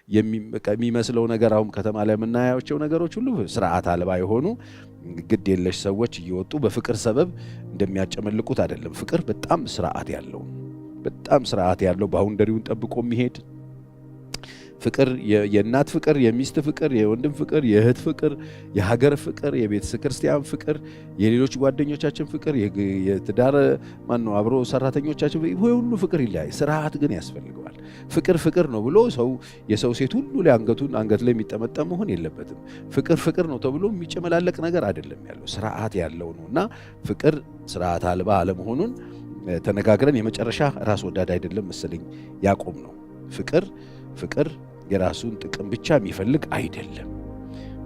የሚመስለው ነገር አሁን ከተማ ላይ የምናያቸው ነገሮች ሁሉ ስርዓት አልባ የሆኑ ግድ የለሽ ሰዎች እየወጡ በፍቅር ሰበብ እንደሚያጨመልቁት አይደለም። ፍቅር በጣም ስርዓት ያለው ባውንደሪውን ጠብቆ የሚሄድ ፍቅር የእናት ፍቅር፣ የሚስት ፍቅር፣ የወንድም ፍቅር፣ የእህት ፍቅር፣ የሀገር ፍቅር፣ የቤተ ክርስቲያን ፍቅር፣ የሌሎች ጓደኞቻችን ፍቅር፣ የትዳር አብሮ ሰራተኞቻችን ሁሉ ፍቅር ይለያይ። ስርዓት ግን ያስፈልገዋል። ፍቅር ነው ብሎ የሰው ሴት ሁሉ ላይ አንገት ላይ የሚጠመጠም መሆን የለበትም። ፍቅር ነው ተብሎ የሚጨመላለቅ ነገር አይደለም ያለው፣ ስርዓት ያለው ነውና ፍቅር ስርዓት አልባ አለመሆኑን ተነጋግረን የመጨረሻ ራስ ወዳድ አይደለም መሰለኝ ያቆም ነው። ፍቅር የራሱን ጥቅም ብቻ የሚፈልግ አይደለም።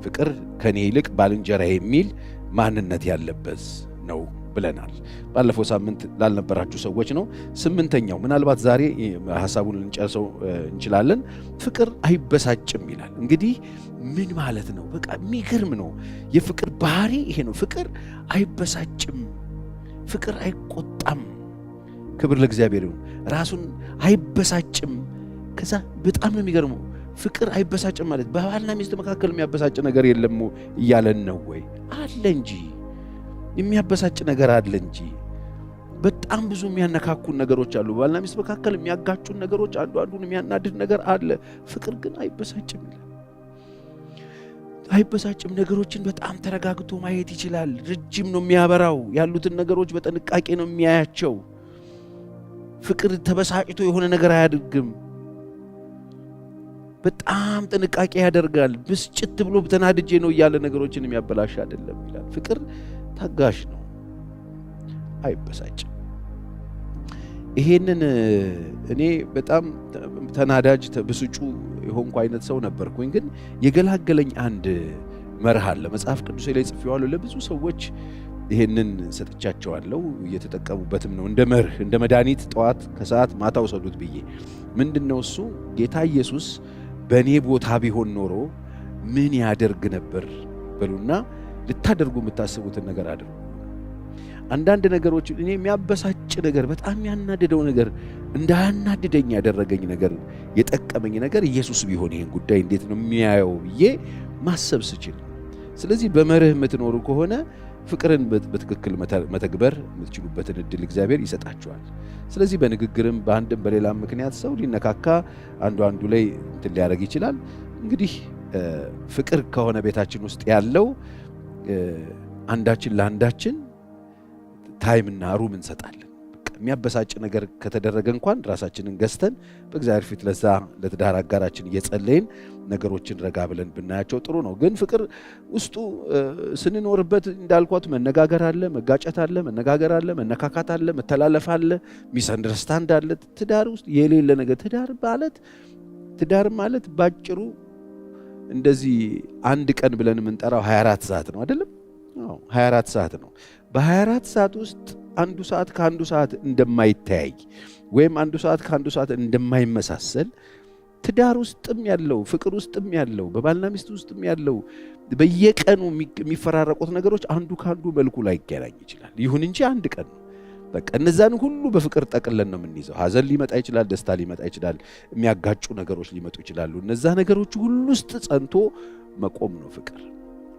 ፍቅር ከኔ ይልቅ ባልንጀራ የሚል ማንነት ያለበት ነው ብለናል። ባለፈው ሳምንት ላልነበራችሁ ሰዎች ነው። 8ኛው ምናልባት ዛሬ ሐሳቡን ልንጨርሰው እንችላለን። ፍቅር አይበሳጭም ይላል። እንግዲህ ምን ማለት ነው? በቃ የሚገርም ነው። የፍቅር ባህሪ ይሄ ነው። ፍቅር አይበሳጭም፣ ፍቅር አይቆጣም። ክብር ለእግዚአብሔር ይሁን። ራሱን አይበሳጭም። ከዛ በጣም ነው የሚገርመው። ፍቅር አይበሳጭም ማለት በባልና ሚስት መካከል የሚያበሳጭ ነገር የለም እያለን ነው ወይ? አለ እንጂ የሚያበሳጭ ነገር አለ እንጂ። በጣም ብዙ የሚያነካኩን ነገሮች አሉ። ባልና ሚስት መካከል የሚያጋጩን ነገሮች፣ አንዱን የሚያናድድ ነገር አለ። ፍቅር ግን አይበሳጭም ይላል። አይበሳጭም። ነገሮችን በጣም ተረጋግቶ ማየት ይችላል። ረጅም ነው የሚያበራው። ያሉትን ነገሮች በጥንቃቄ ነው የሚያያቸው። ፍቅር ተበሳጭቶ የሆነ ነገር አያደርግም። በጣም ጥንቃቄ ያደርጋል። ብስጭት ብሎ ተናድጄ ነው እያለ ነገሮችን የሚያበላሽ አይደለም ይላል። ፍቅር ታጋሽ ነው፣ አይበሳጭም። ይሄንን እኔ በጣም ተናዳጅ ብስጩ የሆንኩ አይነት ሰው ነበርኩኝ። ግን የገላገለኝ አንድ መርህ አለ። መጽሐፍ ቅዱስ ላይ ጽፌዋለሁ። ለብዙ ሰዎች ይሄንን ሰጥቻቸዋለሁ፣ እየተጠቀሙበትም ነው። እንደ መርህ፣ እንደ መድኃኒት ጠዋት ከሰዓት ማታ ውሰዱት ብዬ። ምንድነው እሱ? ጌታ ኢየሱስ በእኔ ቦታ ቢሆን ኖሮ ምን ያደርግ ነበር በሉና ልታደርጉ የምታስቡትን ነገር አድርጉ። አንዳንድ ነገሮች እኔ የሚያበሳጭ ነገር፣ በጣም ያናደደው ነገር፣ እንዳያናድደኝ ያደረገኝ ነገር፣ የጠቀመኝ ነገር ኢየሱስ ቢሆን ይሄን ጉዳይ እንዴት ነው የሚያየው ብዬ ማሰብ ስችል። ስለዚህ በመርህ የምትኖሩ ከሆነ ፍቅርን በትክክል መተግበር የምትችሉበትን እድል እግዚአብሔር ይሰጣችኋል። ስለዚህ በንግግርም በአንድም በሌላም ምክንያት ሰው ሊነካካ አንዱ ላይ እንትን ሊያደርግ ይችላል። እንግዲህ ፍቅር ከሆነ ቤታችን ውስጥ ያለው አንዳችን ለአንዳችን ታይምና ሩም እንሰጣለን። የሚያበሳጭ ነገር ከተደረገ እንኳን ራሳችንን ገዝተን በእግዚአብሔር ፊት ለዛ ለትዳር አጋራችን እየጸለይን ነገሮችን ረጋ ብለን ብናያቸው ጥሩ ነው። ግን ፍቅር ውስጡ ስንኖርበት እንዳልኳት መነጋገር አለ፣ መጋጨት አለ፣ መነጋገር አለ፣ መነካካት አለ፣ መተላለፍ አለ፣ ሚስ አንደርስታንድ አለ። ትዳር ውስጥ የሌለ ነገር ትዳር ማለት ባጭሩ እንደዚህ አንድ ቀን ብለን የምንጠራው 24 ሰዓት ነው አይደለም? 24 ሰዓት ነው። በ24 ሰዓት ውስጥ አንዱ ሰዓት ከአንዱ ሰዓት እንደማይተያይ ወይም አንዱ ሰዓት ከአንዱ ሰዓት እንደማይመሳሰል ትዳር ውስጥም ያለው ፍቅር ውስጥም ያለው በባልና ሚስት ውስጥም ያለው በየቀኑ የሚፈራረቁት ነገሮች አንዱ ከአንዱ መልኩ ላይ ይገናኝ ይችላል። ይሁን እንጂ አንድ ቀን ነው። በቃ እነዛን ሁሉ በፍቅር ጠቅለን ነው የምንይዘው። ሐዘን ሊመጣ ይችላል፣ ደስታ ሊመጣ ይችላል፣ የሚያጋጩ ነገሮች ሊመጡ ይችላሉ። እነዛ ነገሮች ሁሉ ውስጥ ጸንቶ መቆም ነው ፍቅር፣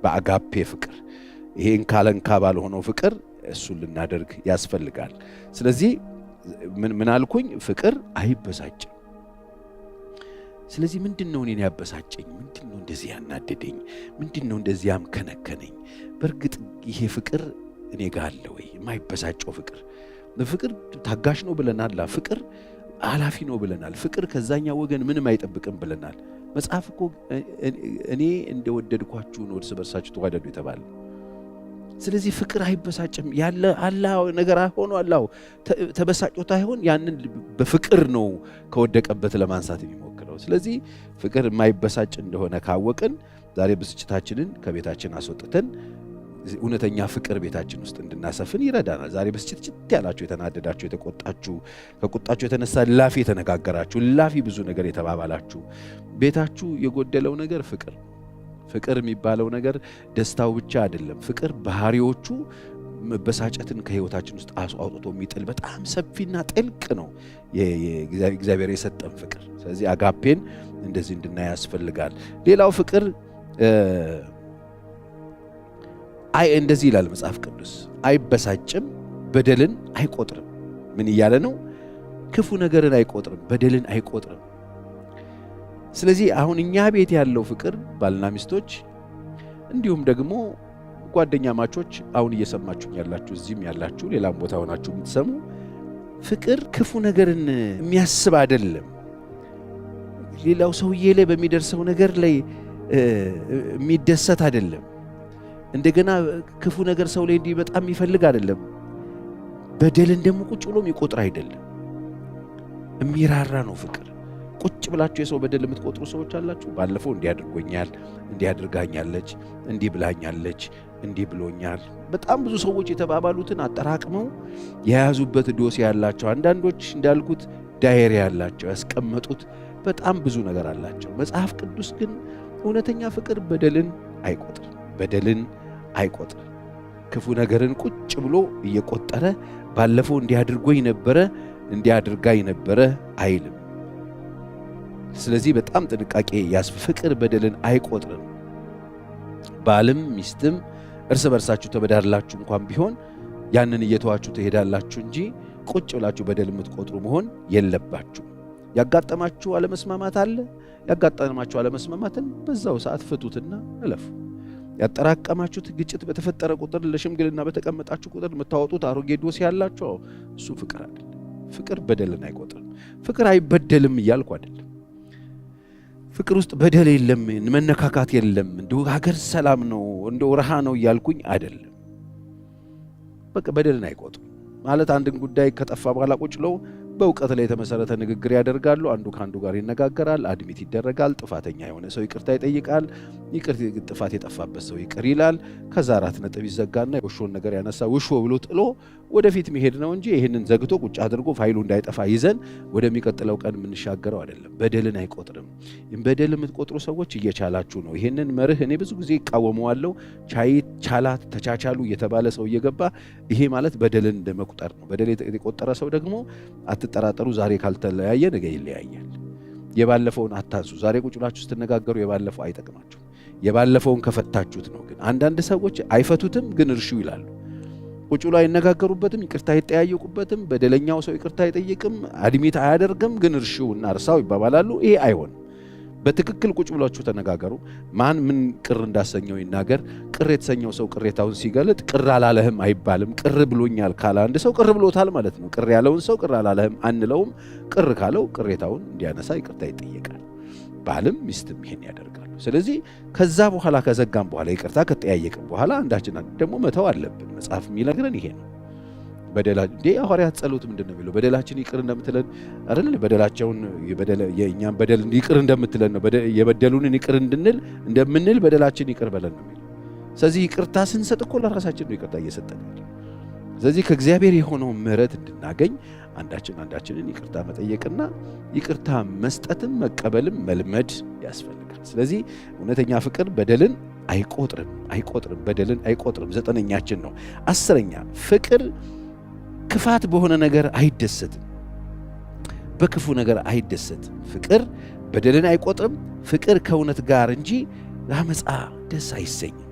በአጋፔ ፍቅር። ይሄን ካለንካ ባልሆነው ፍቅር እሱን ልናደርግ ያስፈልጋል። ስለዚህ ምን አልኩኝ? ፍቅር አይበሳጭም። ስለዚህ ምንድነው እኔን ያበሳጨኝ? ምንድነው እንደዚህ ያናደደኝ? ምንድነው እንደዚህ ያምከነከነኝ? በእርግጥ ይሄ ፍቅር እኔ ጋር አለ ወይ? የማይበሳጨው ፍቅር። ፍቅር ታጋሽ ነው ብለናል። ፍቅር ኃላፊ ነው ብለናል። ፍቅር ከዛኛው ወገን ምንም አይጠብቅም ብለናል። መጽሐፍ እኮ እኔ እንደወደድኳችሁ ነው እርስ በርሳችሁ ተዋደዱ የተባለ። ስለዚህ ፍቅር አይበሳጭም። ያለ አላህ ነገር ሆኖ አላህ ተበሳጭቶ አይሆን፣ ያንን በፍቅር ነው ከወደቀበት ለማንሳት የሚሞክረው። ስለዚህ ፍቅር የማይበሳጭ እንደሆነ ካወቅን ዛሬ ብስጭታችንን ከቤታችን አስወጥተን እውነተኛ ፍቅር ቤታችን ውስጥ እንድናሰፍን ይረዳናል። ዛሬ ብስጭት ያላችሁ፣ የተናደዳችሁ፣ የተቆጣችሁ፣ ከቁጣችሁ የተነሳ ላፊ የተነጋገራችሁ፣ ላፊ ብዙ ነገር የተባባላችሁ ቤታችሁ የጎደለው ነገር ፍቅር የሚባለው ነገር ደስታው ብቻ አይደለም። ፍቅር ባህሪዎቹ መበሳጨትን ከህይወታችን ውስጥ አውጥቶ የሚጥል በጣም ሰፊና ጥልቅ ነው የእግዚአብሔር የሰጠን ፍቅር። ስለዚህ አጋፔን እንደዚህ እንድናይ ያስፈልጋል። ሌላው ፍቅር እንደዚህ ይላል መጽሐፍ ቅዱስ፣ አይበሳጭም፣ በደልን አይቆጥርም። ምን እያለ ነው? ክፉ ነገርን አይቆጥርም፣ በደልን አይቆጥርም። ስለዚህ አሁን እኛ ቤት ያለው ፍቅር ባልና ሚስቶች እንዲሁም ደግሞ ጓደኛ ማቾች አሁን እየሰማችሁኝ ያላችሁ እዚህም ያላችሁ ሌላም ቦታ ሆናችሁ የምትሰሙ ፍቅር ክፉ ነገርን የሚያስብ አይደለም። ሌላው ሰውዬ ላይ በሚደርሰው ነገር ላይ የሚደሰት አይደለም። እንደገና ክፉ ነገር ሰው ላይ እንዲመጣ የሚፈልግ አይደለም። በደልን ደግሞ ቁጭ ብሎ የሚቆጥር አይደለም። የሚራራ ነው ፍቅር። ቁጭ ብላችሁ የሰው በደል የምትቆጥሩ ሰዎች አላችሁ። ባለፈው እንዲያድርጎኛል፣ እንዲያድርጋኛለች፣ እንዲህ ብላኛለች፣ እንዲህ ብሎኛል። በጣም ብዙ ሰዎች የተባባሉትን አጠራቅመው የያዙበት ዶሴ ያላቸው፣ አንዳንዶች እንዳልኩት ዳይሪ ያላቸው ያስቀመጡት በጣም ብዙ ነገር አላቸው። መጽሐፍ ቅዱስ ግን እውነተኛ ፍቅር በደልን አይቆጥርም፣ በደልን አይቆጥርም። ክፉ ነገርን ቁጭ ብሎ እየቆጠረ ባለፈው እንዲያድርጎኝ ነበረ፣ እንዲያድርጋኝ ነበረ አይልም። ስለዚህ በጣም ጥንቃቄ ፍቅር በደልን አይቆጥርም። ባልም ሚስትም እርስ በርሳችሁ ተበዳላችሁ እንኳን ቢሆን ያንን እየተዋችሁ ትሄዳላችሁ እንጂ ቁጭ ብላችሁ በደል የምትቆጥሩ መሆን የለባችሁ። ያጋጠማችሁ አለመስማማት አለ። ያጋጠማችሁ አለመስማማትን በዛው ሰዓት ፍቱትና እለፉ። ያጠራቀማችሁት ግጭት በተፈጠረ ቁጥር ለሽምግልና በተቀመጣችሁ ቁጥር የምታወጡት አሮጌ ዶሴ ያላችሁ እሱ ፍቅር አይደለም። ፍቅር በደልን አይቆጥርም። ፍቅር አይበደልም እያልኩ አይደለም። ፍቅር ውስጥ በደል የለም፣ መነካካት የለም፣ እንደው ሀገር ሰላም ነው፣ እንደው ረሃ ነው እያልኩኝ አይደለም። በቃ በደልን አይቆጥርም ማለት አንድን ጉዳይ ከጠፋ በኋላ ቁጭ ብለው በእውቀት ላይ የተመሰረተ ንግግር ያደርጋሉ። አንዱ ከአንዱ ጋር ይነጋገራል፣ አድሚት ይደረጋል። ጥፋተኛ የሆነ ሰው ይቅርታ ይጠይቃል። ጥፋት የጠፋበት ሰው ይቅር ይላል። ከዛ 4 ነጥብ ይዘጋና ውሾን ነገር ያነሳ ውሾ ብሎ ጥሎ ወደፊት መሄድ ነው እንጂ ይህንን ዘግቶ ቁጭ አድርጎ ፋይሉ እንዳይጠፋ ይዘን ወደሚቀጥለው ቀን የምንሻገረው አይደለም። በደልን አይቆጥርም። በደል የምትቆጥሩ ሰዎች እየቻላችሁ ነው። ይህንን መርህ እኔ ብዙ ጊዜ ይቃወመዋለሁ። ቻላት ተቻቻሉ እየተባለ ሰው እየገባ ይሄ ማለት በደልን እንደመቁጠር ነው። በደል የቆጠረ ሰው ደግሞ አትጠራጠሩ፣ ዛሬ ካልተለያየ ነገ ይለያያል። የባለፈውን አታንሱ። ዛሬ ቁጭ ብላችሁ ስትነጋገሩ የባለፈው አይጠቅማችሁ። የባለፈውን ከፈታችሁት ነው። ግን አንዳንድ ሰዎች አይፈቱትም፣ ግን እርሹ ይላሉ። ቁጭ ብሎ አይነጋገሩበትም፣ ይቅርታ አይጠያየቁበትም። በደለኛው ሰው ይቅርታ አይጠይቅም፣ አድሚት አያደርግም፣ ግን እርሹ እና እርሳው ይባባላሉ። ይሄ አይሆንም። በትክክል ቁጭ ብላችሁ ተነጋገሩ። ማን ምን ቅር እንዳሰኘው ይናገር። ቅር የተሰኘው ሰው ቅሬታውን ሲገልጥ ቅር አላለህም አይባልም። ቅር ብሎኛል ካለ አንድ ሰው ቅር ብሎታል ማለት ነው። ቅር ያለውን ሰው ቅር አላለህም አንለውም። ቅር ካለው ቅሬታውን እንዲያነሳ ይቅርታ ይጠየቃል። ባልም ሚስትም ይሄን ያደርጋሉ። ስለዚህ ከዛ በኋላ ከዘጋም በኋላ ይቅርታ ከጠያየቅም በኋላ አንዳችን ደግሞ መተው አለብን። መጽሐፍ የሚነግረን ይሄ ነው። ሐዋርያት ጸሎት ምንድነው የሚለው? በደላችን ይቅር እንደምትለን አይደል? በደላቸውን የእኛም በደል ይቅር እንደምትለን ነው። የበደሉንን ይቅር እንደምንል በደላችን ይቅር በለን ነው የሚለው። ስለዚህ ይቅርታ ስንሰጥ እኮ ለራሳችን ነው ይቅርታ እየሰጠን ያለው። ስለዚህ ከእግዚአብሔር የሆነው ምሕረት እንድናገኝ አንዳችንን ይቅርታ መጠየቅና ይቅርታ መስጠትም መቀበልም መልመድ ያስፈልጋል። ስለዚህ እውነተኛ ፍቅር በደልን አይቆጥርም፣ በደልን አይቆጥርም። 9ኛችን ነው። 10ኛ ፍቅር ክፋት በሆነ ነገር አይደሰትም፣ በክፉ ነገር አይደሰትም። ፍቅር በደልን አይቆጥርም። ፍቅር ከእውነት ጋር እንጂ አመፃ ደስ አይሰኝም።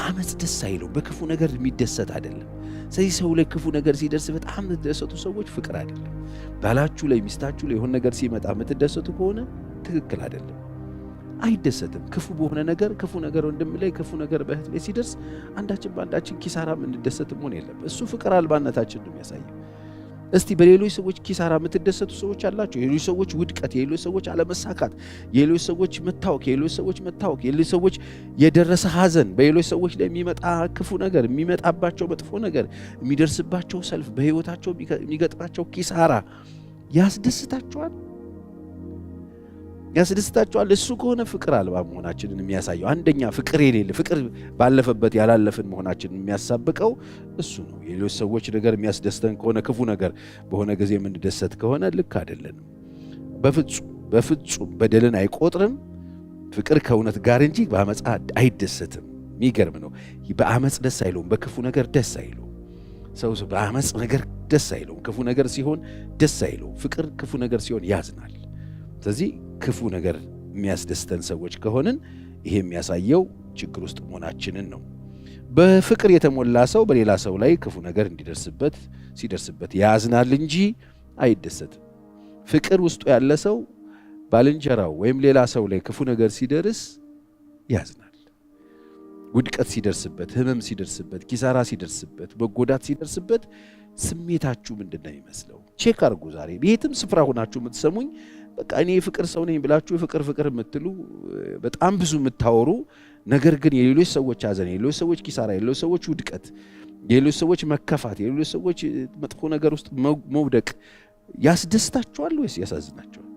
አመፅ ደስ አይለው፣ በክፉ ነገር የሚደሰት አይደለም። ስለዚህ ሰው ላይ ክፉ ነገር ሲደርስ በጣም የምትደሰቱ ሰዎች ፍቅር አይደለም። ባላችሁ ላይ ሚስታችሁ ላይ የሆነ ነገር ሲመጣ የምትደሰቱ ከሆነ ትክክል አይደለም። አይደሰትም። ክፉ በሆነ ነገር ክፉ ነገር ወንድም ላይ ክፉ ነገር በእህት ላይ ሲደርስ አንዳችን በአንዳችን ኪሳራ የምንደሰት መሆን የለም። እሱ ፍቅር አልባነታችን ነው የሚያሳየው። እስቲ በሌሎች ሰዎች ኪሳራ የምትደሰቱ ሰዎች አላችሁ። የሌሎች ሰዎች ውድቀት፣ የሌሎች ሰዎች አለመሳካት፣ የሌሎች ሰዎች መታወክ፣ የሌሎች ሰዎች የደረሰ ሐዘን፣ በሌሎች ሰዎች ላይ የሚመጣ ክፉ ነገር፣ የሚመጣባቸው መጥፎ ነገር፣ የሚደርስባቸው ሰልፍ፣ በህይወታቸው የሚገጥማቸው ኪሳራ ያስደስታቸዋል? እሱ ከሆነ ፍቅር አልባ መሆናችንን የሚያሳየው አንደኛ ፍቅር የሌለ ፍቅር ባለፈበት ያላለፍን መሆናችንን የሚያሳብቀው እሱ ነው። የሌሎች ሰዎች ነገር የሚያስደስተን ከሆነ ክፉ ነገር በሆነ ጊዜ የምንደሰት ከሆነ ልክ አይደለንም። በፍጹም በደልን አይቆጥርም። ፍቅር ከእውነት ጋር እንጂ በአመፃ አይደሰትም። የሚገርም ነው። በአመጽ ደስ አይለውም፣ በክፉ ነገር ደስ አይለውም። ሰው በአመጽ ነገር ደስ አይለውም፣ ክፉ ነገር ሲሆን ደስ አይለውም። ፍቅር ክፉ ነገር ሲሆን ያዝናል። ስለዚህ ክፉ ነገር የሚያስደስተን ሰዎች ከሆንን ይሄ የሚያሳየው ችግር ውስጥ መሆናችንን ነው። በፍቅር የተሞላ ሰው በሌላ ሰው ላይ ክፉ ነገር ሲደርስበት ያዝናል እንጂ አይደሰትም። ፍቅር ውስጡ ያለ ሰው ባልንጀራው ወይም ሌላ ሰው ላይ ክፉ ነገር ሲደርስ ያዝናል። ውድቀት ሲደርስበት፣ ህመም ሲደርስበት፣ ኪሳራ ሲደርስበት፣ መጎዳት ሲደርስበት ስሜታችሁ ምንድን ነው የሚመስለው? ቼክ አድርጉ። ዛሬ የትም ስፍራ ሆናችሁ የምትሰሙኝ በቃ እኔ የፍቅር ሰው ነኝ ብላችሁ ፍቅር የምትሉ በጣም ብዙ የምታወሩ፣ ነገር ግን የሌሎች ሰዎች ሐዘን፣ የሌሎች ሰዎች ኪሳራ፣ የሌሎች ሰዎች ውድቀት፣ የሌሎች ሰዎች መከፋት፣ የሌሎች ሰዎች መጥፎ ነገር ውስጥ መውደቅ ያስደስታችኋል ወይስ ያሳዝናችኋል?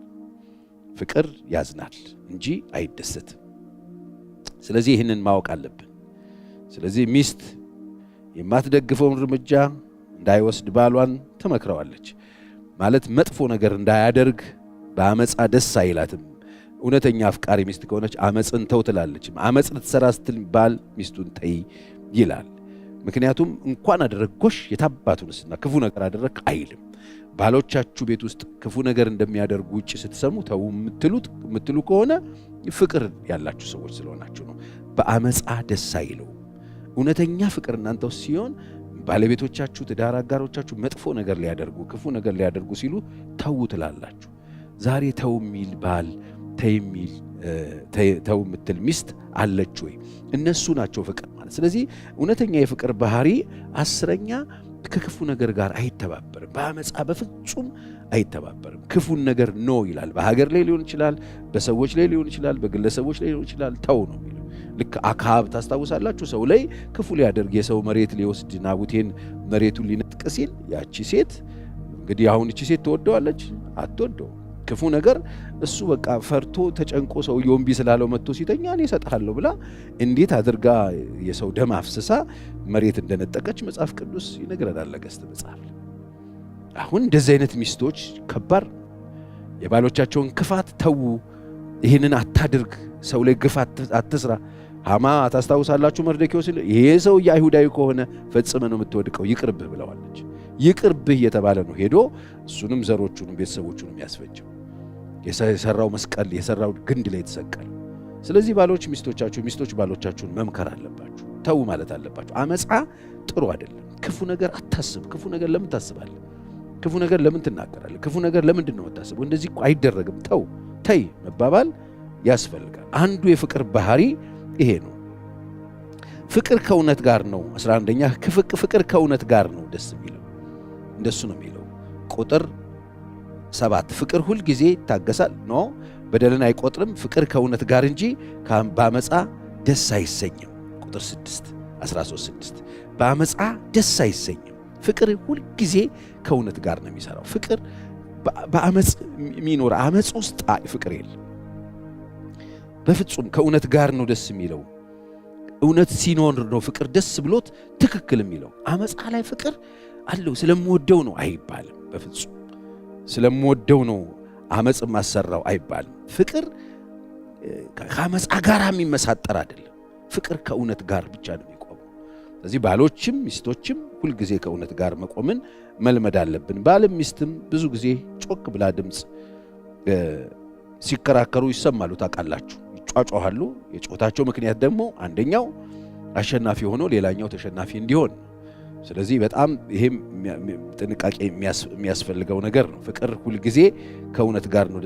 ፍቅር ያዝናል እንጂ አይደሰትም። ስለዚህ ይህንን ማወቅ አለብን። ስለዚህ ሚስት የማትደግፈውን እርምጃ እንዳይወስድ ባሏን ትመክረዋለች። ማለት መጥፎ ነገር እንዳያደርግ በአመፃ ደስ አይላትም። እውነተኛ አፍቃሪ ሚስት ከሆነች አመፅን ተው ትላለች። አመፅ ልትሰራ ስትል ባል ሚስቱን ተይ ይላል። ምክንያቱም እንኳን አደረግኩሽ የታባቱንስና ክፉ ነገር አደረግ አይልም። ባሎቻችሁ ቤት ውስጥ ክፉ ነገር እንደሚያደርጉ ውጭ ስትሰሙ ተው የምትሉ ከሆነ ፍቅር ያላችሁ ሰዎች ስለሆናችሁ ነው። በአመፃ ደስ አይለው። እውነተኛ ፍቅር እናንተ ውስጥ ሲሆን ባለቤቶቻችሁ፣ ትዳር አጋሮቻችሁ መጥፎ ነገር ሊያደርጉ ክፉ ነገር ሊያደርጉ ሲሉ ተው ትላላችሁ። ዛሬ ተው የሚል ባል፣ ተው የምትል ሚስት አለች ወይ? እነሱ ናቸው ፍቅር ማለት። ስለዚህ እውነተኛ የፍቅር ባህሪ 10ኛ ከክፉ ነገር ጋር አይተባበርም። በአመፃ በፍጹም አይተባበርም። ክፉን ነገር ኖ ይላል። በሀገር ላይ ሊሆን ይችላል፣ በሰዎች ላይ ሊሆን ይችላል፣ በግለሰቦች ላይ ሊሆን ይችላል። ተው ነው የሚለው። ልክ አክዓብ ታስታውሳላችሁ፣ ሰው ላይ ክፉ ሊያደርግ የሰው መሬት ሊወስድ ናቡቴን መሬቱን ሊነጥቅ ሲል ያቺ ሴት እንግዲህ አሁን እቺ ሴት ትወደዋለች? አትወደው። ክፉ ነገር እሱ በቃ ፈርቶ ተጨንቆ ሰውየው እምቢ ስላለው መጥቶ ሲተኛ እኔ እሰጥሃለሁ ብላ እንዴት አድርጋ የሰው ደም አፍስሳ መሬት እንደነጠቀች መጽሐፍ ቅዱስ ይነግረናል። ለገስት መጽሐፍ አሁን እንደዚህ አይነት ሚስቶች ከባድ የባሎቻቸውን ክፋት ተዉ፣ ይህንን አታድርግ፣ ሰው ላይ ግፍ አትስራ። ሐማ ታስታውሳላችሁ፣ መርዶክዮስ ይሄ ሰው አይሁዳዊ ከሆነ ፈጽመ ነው የምትወድቀው፣ ይቅርብህ ብለዋለች። ይቅርብህ እየተባለ ነው ሄዶ እሱንም ዘሮቹንም ቤተሰቦቹንም ያስፈጀው። የሰራው መስቀል የሰራው ግንድ ላይ የተሰቀለ። ስለዚህ ባሎች ሚስቶች ባሎቻችሁን መምከር አለባችሁ፣ ተው ማለት አለባችሁ። አመፃ ጥሩ አይደለም። ክፉ ነገር አታስብ። ክፉ ነገር ለምን ታስባለህ? ክፉ ነገር ለምን ትናገራለህ? ክፉ ነገር ለምንድን ነው የምታስበው? እንደዚህ እኮ አይደረግም፣ ተው ተይ መባባል ያስፈልጋል። አንዱ የፍቅር ባህሪ ይሄ ነው። ፍቅር ከእውነት ጋር ነው። 11ኛ ፍቅር ከእውነት ጋር ነው ደስ የሚለው። እንደሱ ነው የሚለው ቁጥር 7 ፍቅር ሁል ጊዜ ይታገሳል፣ በደልን አይቆጥርም፣ ፍቅር ከእውነት ጋር እንጂ በአመፃ ደስ አይሰኝም። ቁጥር 13 በአመፃ ደስ አይሰኝም። ፍቅር ሁል ጊዜ ከእውነት ጋር ነው የሚሰራው። ፍቅር በአመፅ የሚኖር አመፅ ውስጥ ፍቅር የለም በፍጹም። ከእውነት ጋር ነው ደስ የሚለው። እውነት ሲኖር ነው ፍቅር ደስ ብሎት ትክክል የሚለው። አመፃ ላይ ፍቅር አለው ስለምወደው ነው አይባልም። በፍጹም ስለምወደው ነው አመፅ ማሰራው አይባልም። ፍቅር ከአመፃ ጋር የሚመሳጠር አይደለም። ፍቅር ከእውነት ጋር ብቻ ነው የሚቆመው። ስለዚህ ባሎችም ሚስቶችም ሁልጊዜ ከእውነት ጋር መቆምን መልመድ አለብን። ባልም ሚስትም ብዙ ጊዜ ጮክ ብላ ድምፅ ሲከራከሩ ይሰማሉ። ታውቃላችሁ፣ ይጫጫሃሉ። የጮታቸው ምክንያት ደግሞ አንደኛው አሸናፊ ሆኖ ሌላኛው ተሸናፊ እንዲሆን። ስለዚህ በጣም ይሄም ጥንቃቄ የሚያስፈልገው ነገር ነው። ፍቅር ሁልጊዜ ከእውነት ጋር ነው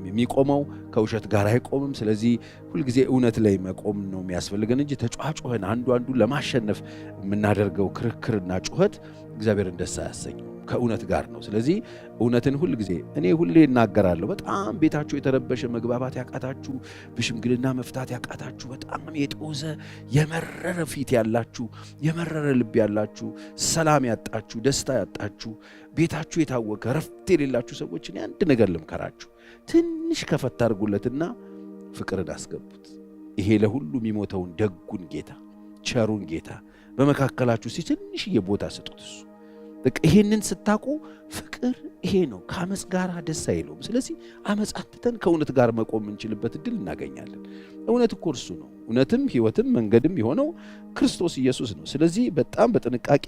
የሚቆመው፣ ከውሸት ጋር አይቆምም። ስለዚህ ሁልጊዜ እውነት ላይ መቆም ነው የሚያስፈልገን እንጂ ተጫጫኸን አንዱ ለማሸነፍ የምናደርገው ክርክርና ጩኸት እግዚአብሔርን ደስ አያሰኘው። ከእውነት ጋር ነው። ስለዚህ እውነትን ሁልጊዜ እኔ ሁሌ እናገራለሁ። በጣም ቤታችሁ የተረበሸ መግባባት ያቃታችሁ፣ በሽምግልና መፍታት ያቃታችሁ፣ በጣም የጦዘ የመረረ ፊት ያላችሁ፣ የመረረ ልብ ያላችሁ፣ ሰላም ያጣችሁ፣ ደስታ ያጣችሁ፣ ቤታችሁ የታወከ ረፍት የሌላችሁ ሰዎች እኔ አንድ ነገር ልምከራችሁ። ትንሽ ከፈታ አድርጉለትና ፍቅርን አስገቡት። ይሄ ለሁሉ የሚሞተውን ደጉን ጌታ ቸሩን ጌታ በመካከላችሁ ትንሽዬ ቦታ ስጡት። እሱ ይሄንን ስታቁ ፍቅር ይሄ ነው። ከአመፅ ጋር ደስ አይለውም። ስለዚህ አመፅ አትተን ከእውነት ጋር መቆም የምንችልበት እድል እናገኛለን። እውነት እኮ እርሱ ነው። እውነትም ሕይወትም መንገድም የሆነው ክርስቶስ ኢየሱስ ነው። ስለዚህ በጣም በጥንቃቄ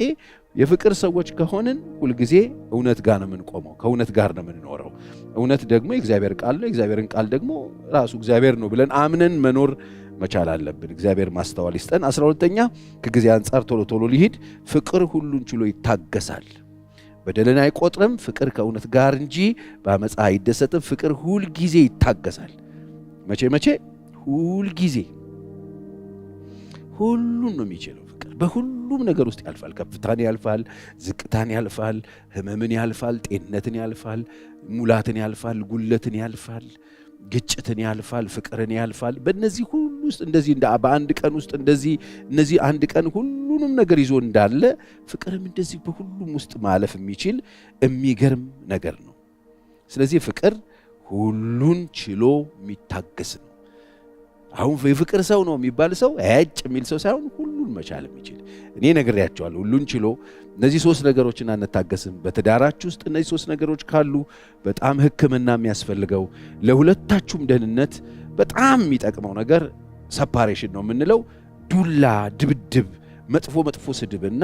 የፍቅር ሰዎች ከሆንን ሁልጊዜ እውነት ጋር ነው የምንቆመው፣ ከእውነት ጋር ነው የምንኖረው። እውነት ደግሞ የእግዚአብሔር ቃል ነው። የእግዚአብሔርን ቃል ደግሞ ራሱ እግዚአብሔር ነው ብለን አምነን መኖር መቻል አለብን። እግዚአብሔር ማስተዋል ይስጠን። 12ኛ ከጊዜ አንጻር ቶሎ ቶሎ ሊሄድ ፍቅር ሁሉን ችሎ ይታገሳል፣ በደልን አይቆጥርም። ፍቅር ከእውነት ጋር እንጂ በአመፃ አይደሰትም። ፍቅር ሁል ጊዜ ይታገሳል። መቼ? ሁል ጊዜ። ሁሉን ነው የሚችለው ፍቅር። በሁሉም ነገር ውስጥ ያልፋል። ከፍታን ያልፋል፣ ዝቅታን ያልፋል፣ ህመምን ያልፋል፣ ጤንነትን ያልፋል፣ ሙላትን ያልፋል፣ ጉለትን ያልፋል፣ ግጭትን ያልፋል፣ ፍቅርን ያልፋል። በእነዚህ ሁሉ ውስጥ እንደዚህ በአንድ ቀን ውስጥ እነዚህ አንድ ቀን ሁሉንም ነገር ይዞ እንዳለ ፍቅርም እንደዚህ በሁሉም ውስጥ ማለፍ የሚችል የሚገርም ነገር ነው። ስለዚህ ፍቅር ሁሉን ችሎ የሚታገስ ነው። አሁን የፍቅር ሰው ነው የሚባል ሰው የሚል ሰው ሳይሆን ሁሉን መቻል የሚችል። እኔ ነግሬያቸዋለሁ፣ ሁሉን ችሎ እነዚህ 3 ነገሮችን አንታገስም። በትዳራችሁ ውስጥ እነዚህ 3 ነገሮች ካሉ በጣም ሕክምና የሚያስፈልገው ለሁለታችሁም ደህንነት በጣም የሚጠቅመው ነገር ሰፓሬሽን ነው የምንለው። ዱላ፣ ድብድብ፣ መጥፎ ስድብና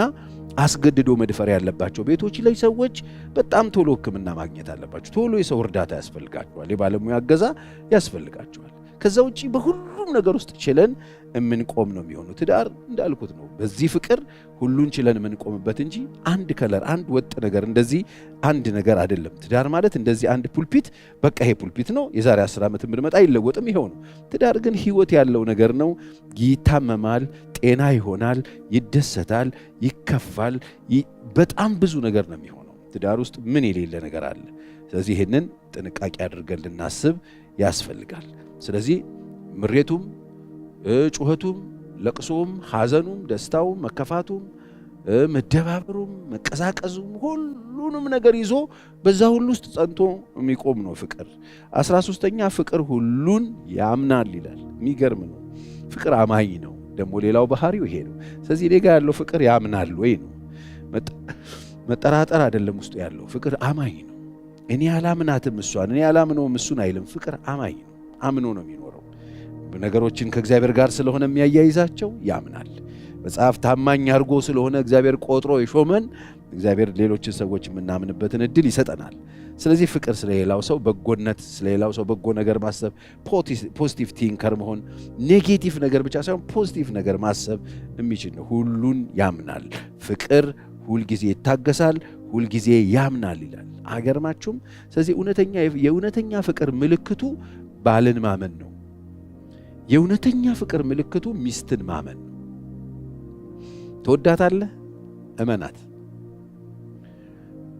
አስገድዶ መድፈር ያለባቸው ቤቶች ላይ ሰዎች በጣም ቶሎ ሕክምና ማግኘት አለባቸው። ቶሎ የሰው እርዳታ ያስፈልጋቸዋል፣ የባለሙያ እገዛ ያስፈልጋቸዋል። ከዛ ውጪ በሁሉም ነገር ውስጥ ችለን የምንቆም ነው የሚሆነው። ትዳር እንዳልኩት ነው፣ በዚህ ፍቅር ሁሉን ችለን የምንቆምበት እንጂ አንድ ከለር አንድ ወጥ ነገር እንደዚህ አንድ ነገር አይደለም። ትዳር ማለት እንደዚህ አንድ ፑልፒት፣ በቃ ይሄ ፑልፒት ነው፣ የዛሬ 10 ዓመት ብንመጣ አይለወጥም፣ ይሄው ነው። ትዳር ግን ህይወት ያለው ነገር ነው። ይታመማል፣ ጤና ይሆናል፣ ይደሰታል፣ ይከፋል፣ በጣም ብዙ ነገር ነው የሚሆነው። ትዳር ውስጥ ምን የሌለ ነገር አለ? ስለዚህ ይህንን ጥንቃቄ አድርገን ልናስብ ያስፈልጋል። ስለዚህ ምሬቱም፣ ጩኸቱም፣ ለቅሶም፣ ሐዘኑም፣ ደስታውም፣ መከፋቱም፣ መደባበሩም፣ መቀዛቀዙም ሁሉንም ነገር ይዞ በዛ ሁሉ ውስጥ ጸንቶ የሚቆም ነው ፍቅር። 13ኛ ፍቅር ሁሉን ያምናል ይላል። የሚገርም ነው። ፍቅር አማኝ ነው። ደግሞ ሌላው ባህሪው ይሄ ነው። ስለዚህ እኔ ጋር ያለው ፍቅር ያምናል ወይ ነው፣ መጠራጠር አይደለም። ውስጡ ያለው ፍቅር አማኝ ነው። እኔ አላምናትም እሷን፣ እኔ አላምነውም እሱን አይልም። ፍቅር አማኝ ነው። አምኖ ነው የሚኖረው። ነገሮችን ከእግዚአብሔር ጋር ስለሆነ የሚያያይዛቸው ያምናል። መጽሐፍ ታማኝ አድርጎ ስለሆነ እግዚአብሔር ቆጥሮ የሾመን እግዚአብሔር ሌሎችን ሰዎች የምናምንበትን እድል ይሰጠናል። ስለዚህ ፍቅር ስለሌላው ሰው በጎነት፣ ስለሌላው ሰው በጎ ነገር ማሰብ፣ ፖዚቲቭ ቲንከር መሆን፣ ኔጌቲቭ ነገር ብቻ ሳይሆን ፖዚቲቭ ነገር ማሰብ የሚችል ነው። ሁሉን ያምናል። ፍቅር ሁልጊዜ ይታገሳል፣ ሁልጊዜ ያምናል ይላል። አገርማችሁም። ስለዚህ የእውነተኛ ፍቅር ምልክቱ ባልን ማመን ነው። የእውነተኛ ፍቅር ምልክቱ ሚስትን ማመን ነው። ትወዳታለህ? እመናት።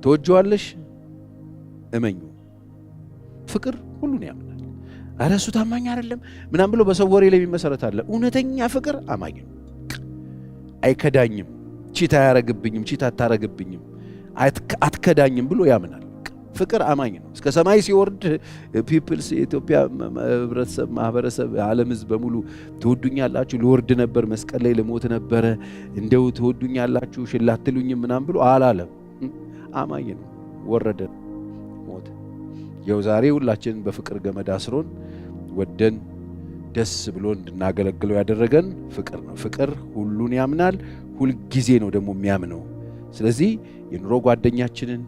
ትወጂዋለሽ? እመኙ። ፍቅር ሁሉን ያምናል። ኧረ እሱ ታማኝ አይደለም ምናምን ብሎ በሰው ወሬ ላይ የሚመሰረት አለ። እውነተኛ ፍቅር አማኝ ነው። አይከዳኝም፣ ቺት አያረግብኝም፣ ቺት አታረግብኝም፣ አትከዳኝም ብሎ ያምናል። ፍቅር አማኝ ነው። እስከ ሰማይ ሲወርድ ፒፕልስ የኢትዮጵያ ህብረተሰብ፣ ማህበረሰብ፣ ዓለም ህዝብ በሙሉ ትወዱኛላችሁ፣ ልወርድ ነበር፣ መስቀል ላይ ልሞት ነበረ፣ እንደው ትወዱኛላችሁ ሽላትሉኝም ምናምን ብሎ አላለም። አማኝ ነው። ወረደ፣ ሞተ። የው ዛሬ ሁላችን በፍቅር ገመድ አስሮን ወደን ደስ ብሎ እንድናገለግለው ያደረገን ፍቅር ነው። ፍቅር ሁሉን ያምናል፣ ሁልጊዜ ነው ደግሞ የሚያምነው። ስለዚህ የኑሮ ጓደኛችንን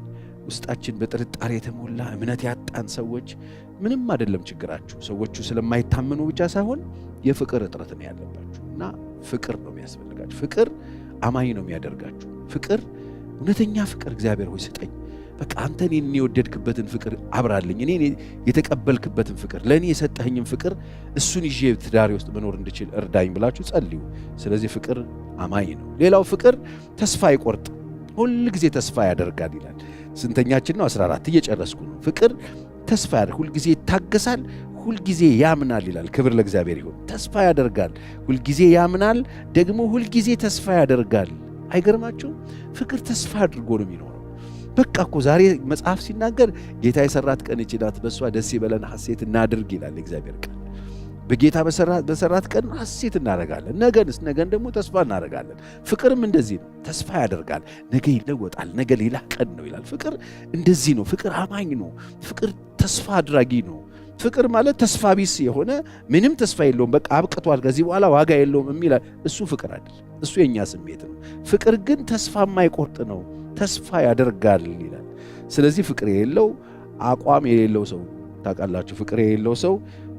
ውስጣችን በጥርጣሬ የተሞላ እምነት ያጣን ሰዎች ምንም አይደለም ችግራችሁ። ሰዎቹ ስለማይታመኑ ብቻ ሳይሆን የፍቅር እጥረት ነው ያለባችሁ እና ፍቅር ነው የሚያስፈልጋችሁ። ፍቅር አማኝ ነው የሚያደርጋችሁ። ፍቅር እውነተኛ ፍቅር እግዚአብሔር ሆይ ስጠኝ፣ በቃ አንተ እኔን የወደድክበትን ፍቅር አብራልኝ፣ እኔ የተቀበልክበትን ፍቅር፣ ለእኔ የሰጠኸኝን ፍቅር እሱን ይዤ ትዳሬ ውስጥ መኖር እንድችል እርዳኝ ብላችሁ ጸልዩ። ስለዚህ ፍቅር አማኝ ነው። ሌላው ፍቅር ተስፋ አይቆርጥ፣ ሁል ጊዜ ተስፋ ያደርጋል ይላል። ስንተኛችን ነው? 14 እየጨረስኩ ነው። ፍቅር ተስፋ ያደርጋል፣ ሁልጊዜ ይታገሳል፣ ሁልጊዜ ያምናል ይላል። ክብር ለእግዚአብሔር ይሁን። ተስፋ ያደርጋል፣ ሁልጊዜ ያምናል፣ ደግሞ ሁልጊዜ ተስፋ ያደርጋል። አይገርማችሁም? ፍቅር ተስፋ አድርጎ ነው የሚኖረው። በቃ እኮ ዛሬ መጽሐፍ ሲናገር ጌታ የሰራት ቀን ይህች ናት፣ በእሷ ደስ ይበለን ሐሴት እናድርግ ይላል እግዚአብሔር ቃል። በጌታ በሰራት ቀን ሐሴት እናደርጋለን። ነገን ደግሞ ተስፋ እናደርጋለን። ፍቅርም እንደዚህ ነው፣ ተስፋ ያደርጋል። ነገ ይለወጣል፣ ነገ ሌላ ቀን ነው ይላል። ፍቅር እንደዚህ ነው። ፍቅር አማኝ ነው። ፍቅር ተስፋ አድራጊ ነው። ፍቅር ማለት ተስፋ ቢስ የሆነ ምንም ተስፋ የለውም፣ በቃ አብቅቷል፣ ከዚህ በኋላ ዋጋ የለውም የሚል እሱ ፍቅር አይደል። እሱ የኛ ስሜት ነው። ፍቅር ግን ተስፋ የማይቆርጥ ነው፣ ተስፋ ያደርጋል ይላል። ስለዚህ ፍቅር የሌለው አቋም የሌለው ሰው ታውቃላችሁ፣ ፍቅር የሌለው ሰው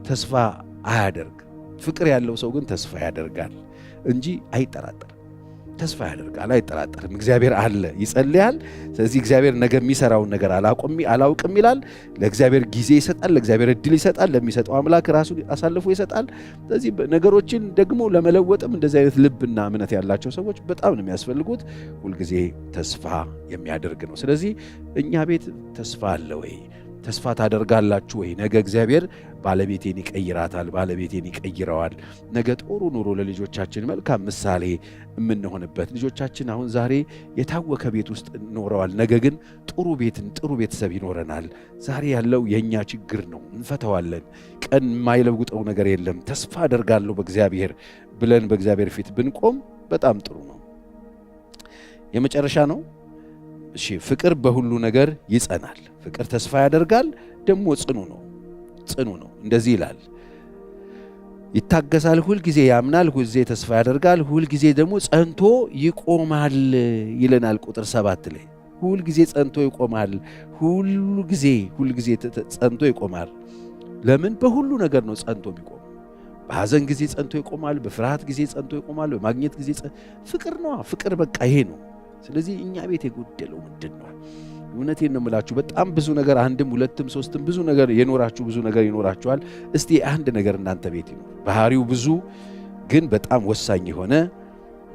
ተስፋ አያደርግ። ፍቅር ያለው ሰው ግን ተስፋ ያደርጋል እንጂ አይጠራጠርም። ተስፋ ያደርጋል፣ አይጠራጠርም። እግዚአብሔር አለ፣ ይጸልያል። ስለዚህ እግዚአብሔር ነገ የሚሰራውን ነገር አላውቅም ይላል። ለእግዚአብሔር ጊዜ ይሰጣል፣ ለእግዚአብሔር እድል ይሰጣል። ለሚሰጠው አምላክ ራሱን አሳልፎ ይሰጣል። ስለዚህ ነገሮችን ደግሞ ለመለወጥም እንደዚህ አይነት ልብና እምነት ያላቸው ሰዎች በጣም ነው የሚያስፈልጉት። ሁልጊዜ ተስፋ የሚያደርግ ነው። ስለዚህ እኛ ቤት ተስፋ አለ ወይ? ተስፋ ታደርጋላችሁ ወይ? ነገ እግዚአብሔር ባለቤቴን ይቀይራታል፣ ባለቤቴን ይቀይረዋል። ነገ ጥሩ ኑሮ ለልጆቻችን መልካም ምሳሌ የምንሆንበት። ልጆቻችን አሁን ዛሬ የታወከ ቤት ውስጥ ኖረዋል፣ ነገ ግን ጥሩ ቤትን ጥሩ ቤተሰብ ይኖረናል። ዛሬ ያለው የኛ ችግር ነው፣ እንፈተዋለን። ቀን የማይለውጠው ነገር የለም። ተስፋ አደርጋለሁ በእግዚአብሔር ብለን በእግዚአብሔር ፊት ብንቆም በጣም ጥሩ ነው። የመጨረሻ ነው። እሺ፣ ፍቅር በሁሉ ነገር ይጸናል። ፍቅር ተስፋ ያደርጋል፣ ደግሞ ጽኑ ነው። እንደዚህ ይላል፣ ይታገሳል፣ ሁልጊዜ ያምናል፣ ሁልጊዜ ተስፋ ያደርጋል፣ ሁልጊዜ ደግሞ ጸንቶ ይቆማል ይለናል። ቁጥር 7 ላይ ሁልጊዜ ጸንቶ ይቆማል። ሁልጊዜ ጸንቶ ይቆማል። ለምን? በሁሉ ነገር ነው ጸንቶ የሚቆም። በሐዘን ጊዜ ጸንቶ ይቆማል፣ በፍርሃት ጊዜ ጸንቶ ይቆማል፣ በማግኘት ጊዜ ፍቅር ነው። ፍቅር በቃ ይሄ ነው። ስለዚህ እኛ ቤት የጎደለው ምንድን ነው? እውነቴን ነው የምላችሁ። በጣም ብዙ ነገር፣ አንድም ሁለትም ሶስትም ብዙ ነገር ብዙ ነገር ይኖራችኋል። እስቲ አንድ ነገር እናንተ ቤት ይኖር፣ ባህሪው ብዙ ግን በጣም ወሳኝ የሆነ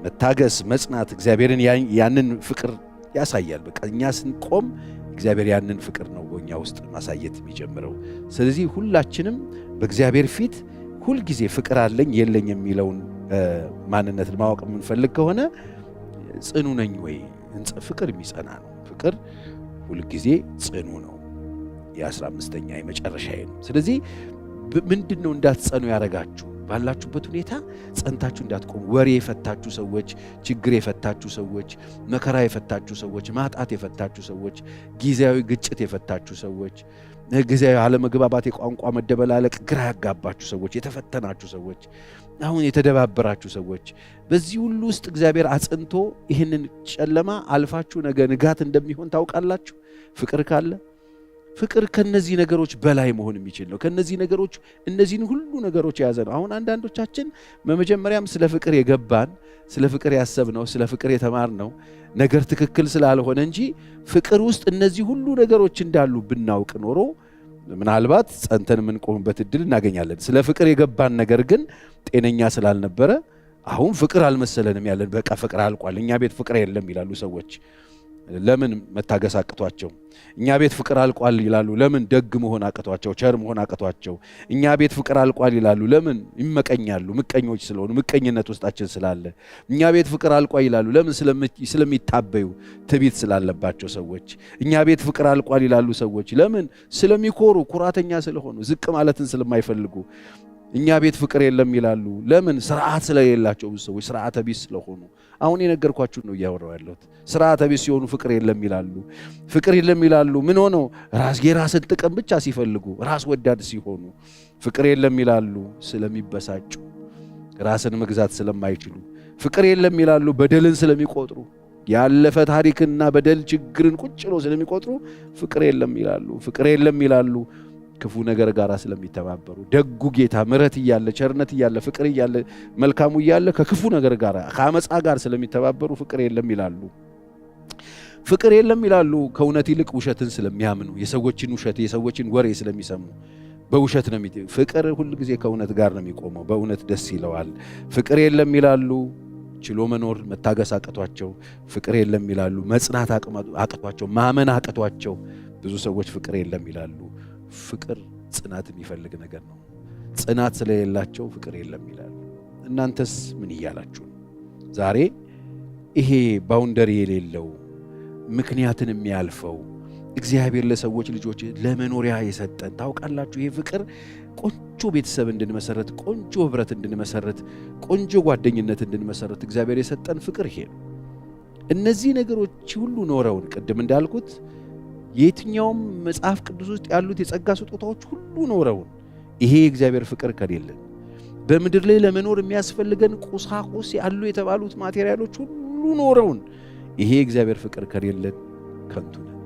መታገስ፣ መጽናት፣ እግዚአብሔርን ያንን ፍቅር ያሳያል። በቃ እኛ ስንቆም እግዚአብሔር ያንን ፍቅር ነው በእኛ ውስጥ ማሳየት የሚጀምረው። ስለዚህ ሁላችንም በእግዚአብሔር ፊት ሁልጊዜ ፍቅር አለኝ የለኝ የሚለውን ማንነት ማወቅ የምንፈልግ ከሆነ ጽኑ ነኝ ወይ? ፍቅር የሚጸና ነው። ፍቅር ሁልጊዜ ጽኑ ነው። የ15ኛ የመጨረሻዬ ነው። ስለዚህ ምንድነው እንዳትጸኑ ያረጋችሁ? ባላችሁበት ሁኔታ ጸንታችሁ እንዳትቆሙ። ወሬ የፈታችሁ ሰዎች፣ ችግር የፈታችሁ ሰዎች፣ መከራ የፈታችሁ ሰዎች፣ ማጣት የፈታችሁ ሰዎች፣ ጊዜያዊ ግጭት የፈታችሁ ሰዎች፣ ጊዜያዊ አለመግባባት፣ የቋንቋ መደበላለቅ ግራ ያጋባችሁ ሰዎች፣ የተፈተናችሁ ሰዎች፣ አሁን የተደባበራችሁ ሰዎች፣ በዚህ ሁሉ ውስጥ እግዚአብሔር አጽንቶ ይህንን ጨለማ አልፋችሁ ነገ ንጋት እንደሚሆን ታውቃላችሁ። ፍቅር ካለ ፍቅር ከነዚህ ነገሮች በላይ መሆን የሚችል ነው። ከነዚህ ነገሮች እነዚህን ሁሉ ነገሮች የያዘ ነው። አሁን አንዳንዶቻችን በመጀመሪያም ስለ ፍቅር የገባን፣ ስለ ፍቅር ያሰብነው፣ ስለ ፍቅር የተማርነው ነገር ትክክል ስላልሆነ እንጂ ፍቅር ውስጥ እነዚህ ሁሉ ነገሮች እንዳሉ ብናውቅ ኖሮ ምናልባት ጸንተን የምንቆምበት እድል እናገኛለን። ስለ ፍቅር የገባን ነገር ግን ጤነኛ ስላልነበረ አሁን ፍቅር አልመሰለንም ያለን። በቃ ፍቅር አልቋል፣ እኛ ቤት ፍቅር የለም ይላሉ ሰዎች። ለምን? መታገስ አቅቷቸው። እኛ ቤት ፍቅር አልቋል ይላሉ። ለምን? ደግ መሆን አቅቷቸው፣ ቸር መሆን አቅቷቸው። እኛ ቤት ፍቅር አልቋል ይላሉ። ለምን? ይመቀኛሉ፣ ምቀኞች ስለሆኑ፣ ምቀኝነት ውስጣችን ስላለ። እኛ ቤት ፍቅር አልቋል ይላሉ። ለምን? ስለሚታበዩ፣ ትዕቢት ስላለባቸው ሰዎች። እኛ ቤት ፍቅር አልቋል ይላሉ ሰዎች። ለምን? ስለሚኮሩ፣ ኩራተኛ ስለሆኑ፣ ዝቅ ማለትን ስለማይፈልጉ። እኛ ቤት ፍቅር የለም ይላሉ። ለምን? ስርዓት ስለሌላቸው ብዙ ሰዎች ስርዓተ ቢስ ስለሆኑ። አሁን የነገርኳችሁ ነው እያወራው ያለሁት። ስርዓተ ቢስ ሲሆኑ ፍቅር የለም ይላሉ። ፍቅር የለም ይላሉ። ምን ሆነው? የራስን ጥቅም ብቻ ሲፈልጉ፣ ራስ ወዳድ ሲሆኑ ፍቅር የለም ይላሉ። ስለሚበሳጩ፣ ራስን መግዛት ስለማይችሉ ፍቅር የለም ይላሉ። በደልን ስለሚቆጥሩ፣ ያለፈ ታሪክና በደል ችግርን ቁጭ ብለው ስለሚቆጥሩ ፍቅር የለም ይላሉ። ፍቅር የለም ይላሉ። ክፉ ነገር ጋር ስለሚተባበሩ፣ ደጉ ጌታ ምሕረት እያለ፣ ቸርነት እያለ፣ ፍቅር እያለ፣ መልካሙ እያለ ከክፉ ነገር ጋር ከአመፃ ጋር ስለሚተባበሩ ፍቅር የለም ይላሉ። ፍቅር የለም ይላሉ። ከእውነት ይልቅ ውሸትን ስለሚያምኑ፣ የሰዎችን ውሸት፣ የሰዎችን ወሬ ስለሚሰሙ በውሸት ነው። ፍቅር ሁሉ ጊዜ ከእውነት ጋር ነው የሚቆመው። በእውነት ደስ ይለዋል። ፍቅር የለም ይላሉ። ችሎ መኖር መታገስ አቅቷቸው ፍቅር የለም ይላሉ። መጽናት አቅቷቸው፣ ማመን አቅቷቸው ብዙ ሰዎች ፍቅር የለም ይላሉ። ፍቅር ጽናት የሚፈልግ ነገር ነው። ጽናት ስለሌላቸው ፍቅር የለም ይላሉ። እናንተስ ምን እያላችሁ ነው? ዛሬ ይሄ ባውንደሪ የሌለው ምክንያትን የሚያልፈው እግዚአብሔር ለሰዎች ልጆች ለመኖሪያ የሰጠን ታውቃላችሁ። ይሄ ፍቅር ቆንጆ ቤተሰብ እንድንመሰረት፣ ቆንጆ ህብረት እንድንመሰረት፣ ቆንጆ ጓደኝነት እንድንመሰረት እግዚአብሔር የሰጠን ፍቅር ይሄ ነው። እነዚህ ነገሮች ሁሉ ኖረውን ቅድም እንዳልኩት የትኛውም መጽሐፍ ቅዱስ ውስጥ ያሉት የጸጋ ስጦታዎች ሁሉ ኖረውን ይሄ የእግዚአብሔር ፍቅር ከሌለን በምድር ላይ ለመኖር የሚያስፈልገን ቁሳቁስ ያሉ የተባሉት ማቴሪያሎች ሁሉ ኖረውን ይሄ የእግዚአብሔር ፍቅር ከሌለን ከንቱ ነን።